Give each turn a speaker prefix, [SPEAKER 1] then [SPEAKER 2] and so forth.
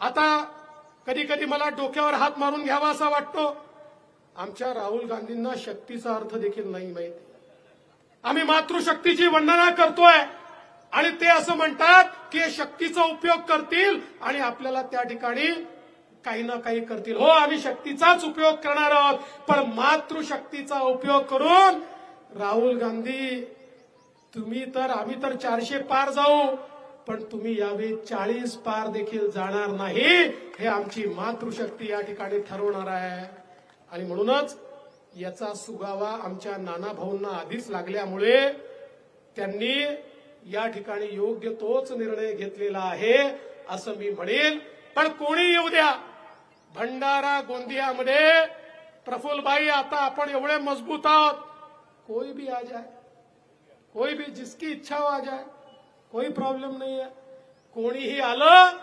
[SPEAKER 1] आता कधी कधी मला डोक्यावर हात मारून घ्यावा असा वाटतो, आमच्या राहुल गांधींना शक्तीचा अर्थ देखील नाही माहिती. आम्ही मातृशक्तीची वंदना करतोय आणि ते असं म्हणतात की हे शक्तीचा उपयोग करतील आणि आपल्याला त्या ठिकाणी काही ना काही करतील. हो, आम्ही शक्तीचाच उपयोग करणार आहोत, पण मातृशक्तीचा उपयोग करून राहुल गांधी तुम्ही तर आम्ही तर 400 पार जाऊ, पण तुम्ही यावेळी 40 पार देखील जाणार नाही, हे आमची मातृशक्ती या ठिकाणी ठरवणार आहे. आणि म्हणूनच याचा सुगावा आमच्या नाना भाऊंना आधीच लागल्यामुळे त्यांनी या ठिकाणी योग्य तोच निर्णय घेतलेला आहे असं मी म्हणेल. पण कोणी येऊ द्या, भंडारा गोंदियामध्ये प्रफुल्लभाई आता आपण एवढे मजबूत आहोत, कोई भी आ जाए, कोई भी जिसकी इच्छा हो आ जाए, कोई प्रॉब्लेम नहीं है. कोणीही आलं